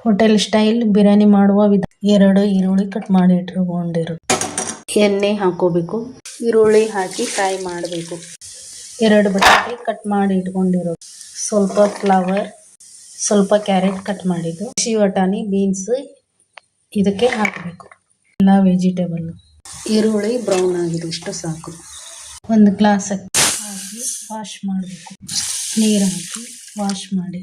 Hotel style biryani ಮಾಡುವ ವಿಧಾನ. 2 ಈರುಳ್ಳಿ ಕಟ್ ಮಾಡಿ ಇಟ್ಕೊಂಡಿರೋದು. ಎಣ್ಣೆ ಹಾಕೋಬೇಕು. ಈರುಳ್ಳಿ ಹಾಕಿ ಫ್ರೈ ಮಾಡಬೇಕು. 2 ಬಟಾಟೆ ಕಟ್ ಮಾಡಿ ಇಟ್ಕೊಂಡಿರೋದು. ಸ್ವಲ್ಪ ಫ್ಲವರ್, ಸ್ವಲ್ಪ ಕ್ಯಾರೆಟ್ ಕಟ್ ಮಾಡಿದ್ದು, ಹಸಿ ಬಟಾಣಿ, ಬೀನ್ಸ್ ಇದಕ್ಕೆ ಹಾಕಬೇಕು. ಎಲ್ಲ ವೆಜಿಟೇಬಲ್. ಈರುಳ್ಳಿ ಬ್ರೌನ್ ಆಗಿದೆ, ಇಷ್ಟು ಸಾಕು. 1 ಗ್ಲಾಸ್ ಅಕ್ಕಿ ಹಾಕಿ ವಾಶ್ ಮಾಡಬೇಕು. ನೀರು ಹಾಕಿ ವಾಶ್ ಮಾಡಿ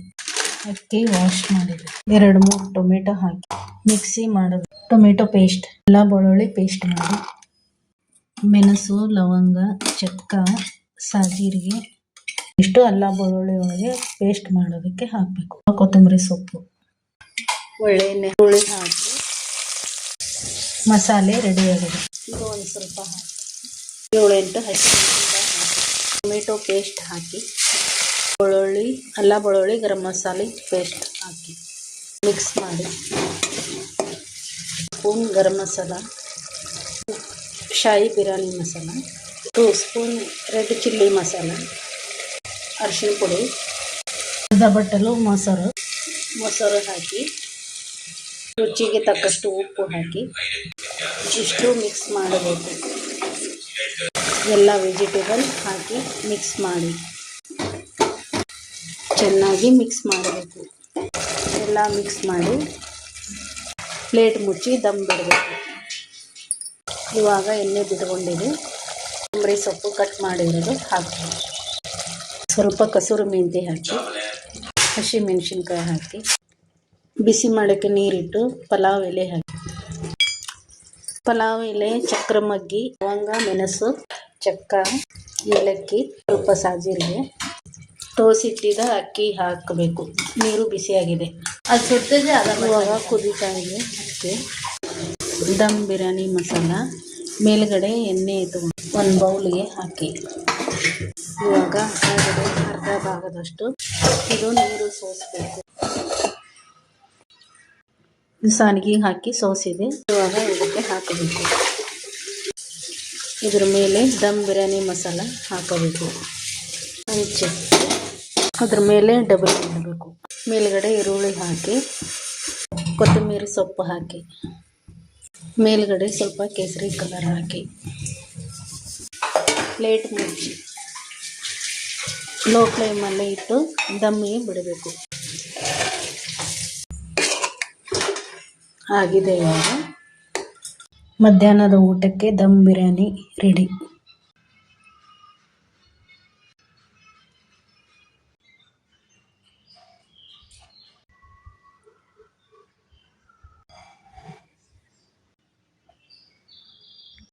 ಅಕ್ಕಿ ವಾಶ್ ಮಾಡಿದೆ. 2-3 ಟೊಮೆಟೊ ಹಾಕಿ ಮಿಕ್ಸಿ ಮಾಡಬೇಕು. ಟೊಮೆಟೊ ಪೇಸ್ಟ್, ಎಲ್ಲ ಬೆಳ್ಳುಳ್ಳಿ ಪೇಸ್ಟ್ ಮಾಡಿ, ಮೆಣಸು, ಲವಂಗ, ಚಕ್ಕ, ಸಾಜೀರಿಗೆ ಇಷ್ಟು ಅಲ್ಲ ಬೆಳ್ಳುಳ್ಳಿ ಒಳಗೆ ಪೇಸ್ಟ್ ಮಾಡೋದಕ್ಕೆ ಹಾಕಬೇಕು. ಕೊತ್ತಂಬರಿ ಸೊಪ್ಪು, ಒಳ್ಳೆಣ್ಣೆ, ಹುಳಿ ಹಾಕಿ ಮಸಾಲೆ ರೆಡಿಯಾಗಿದೆ. ಇದು ಒಂದು ಸ್ವಲ್ಪ ಹಾಕಿ 7-8 ಹಸಿಮೆಣಸಿನಕಾಯಿ ಹಾಕಿ, ಟೊಮೆಟೊ ಪೇಸ್ಟ್ ಹಾಕಿ, ಬೆಳ್ಳುಳ್ಳಿ, ಅಲ್ಲ ಬೆಳ್ಳುಳ್ಳಿ, ಗರಂ ಮಸಾಲೆ ಪೇಸ್ಟ್ ಹಾಕಿ ಮಿಕ್ಸ್ ಮಾಡಿ, spoon garam masala, shahi biryani masala, 2 spoon red chilli masala, ಅರಿಶಿನ ಪುಡಿ, ಅರ್ಧ ಬಟ್ಟಲು ಮೊಸರು ಹಾಕಿ, ರುಚಿಗೆ ತಕ್ಕಷ್ಟು ಉಪ್ಪು ಹಾಕಿ ಇಷ್ಟು ಮಿಕ್ಸ್ ಮಾಡಬೇಕು. ಎಲ್ಲ ವೆಜಿಟೇಬಲ್ ಹಾಕಿ ಮಿಕ್ಸ್ ಮಾಡಿ ಚೆನ್ನಾಗಿ ಮಿಕ್ಸ್ ಮಾಡಬೇಕು. ಎಲ್ಲ ಮಿಕ್ಸ್ ಮಾಡಿ ಪ್ಲೇಟ್ ಮುಚ್ಚಿ ದಮ್ ಬಿಡಬೇಕು. ಇವಾಗ ಎಣ್ಣೆ ಬಿಟ್ಕೊಂಡಿದೆ. ಕೊತ್ತಂಬರಿ ಸೊಪ್ಪು ಕಟ್ ಮಾಡಿರೋದು ಹಾಕಿ, ಸ್ವಲ್ಪ ಕಸೂರಿ ಮೆಂತ್ಯ ಹಾಕಿ, ಹಸಿ ಮೆಣಸಿನ್ಕಾಯಿ ಹಾಕಿ, ಬಿಸಿ ಮಾಡೋಕ್ಕೆ ನೀರಿಟ್ಟು ಪಲಾವ್ ಎಲೆ ಹಾಕಿ, ಪಲಾವ್ ಎಲೆ, ಚಕ್ರ ಮಗ್ಗಿ, ಲವಂಗ, ಮೆಣಸು, ಚಕ್ಕ, ಏಲಕ್ಕಿ, ಸ್ವಲ್ಪ ಸಾಜೀರಿಗೆ, ತೋಸಿಟ್ಟಿದ ಅಕ್ಕಿ ಹಾಕಬೇಕು. ನೀರು ಬಿಸಿಯಾಗಿದೆ. ಅದು ಸುತ್ತಿದೆ. ಇವಾಗ ಕುದೀತಾ ಇದೆ ಅಕ್ಕಿ. ದಮ್ ಬಿರಿಯಾನಿ ಮಸಾಲ ಮೇಲ್ಗಡೆ ಎಣ್ಣೆ ಎತ್ಕೊಂಡು 1 ಬೌಲ್ಗೆ ಹಾಕಿ, ಇವಾಗ ಕೆಳಗಡೆ ಅರ್ಧ ಭಾಗದಷ್ಟು ಇದು ನೀರು ಸೋಸಬೇಕು. ಸಾನಿಗೆ ಹಾಕಿ ಸೋಸಿದೆ. ಇವಾಗ ಇದಕ್ಕೆ ಹಾಕಬೇಕು. ಇದ್ರ ಮೇಲೆ ದಮ್ ಬಿರಿಯಾನಿ ಮಸಾಲ ಹಾಕಬೇಕು. ಹಂಚಿ ಅದ್ರ ಮೇಲೆ ಡಬಲ್ ಮಾಡಬೇಕು. ಮೇಲ್ಗಡೆ ಈರುಳ್ಳಿ ಹಾಕಿ, ಕೊತ್ತಂಬರಿ ಸೊಪ್ಪು ಹಾಕಿ, ಮೇಲ್ಗಡೆ ಸ್ವಲ್ಪ ಕೇಸರಿ ಕಲರ್ ಹಾಕಿ, ಪ್ಲೇಟ್ ಮುಚ್ಚಿ ಲೋ ಫ್ಲೇಮಲ್ಲಿ ಇಟ್ಟು ದಮ್ಮಿಗೆ ಬಿಡಬೇಕು. ಆಗಿದೆ. ಇವಾಗ ಮಧ್ಯಾಹ್ನದ ಊಟಕ್ಕೆ ದಮ್ ಬಿರಿಯಾನಿ ರೆಡಿ.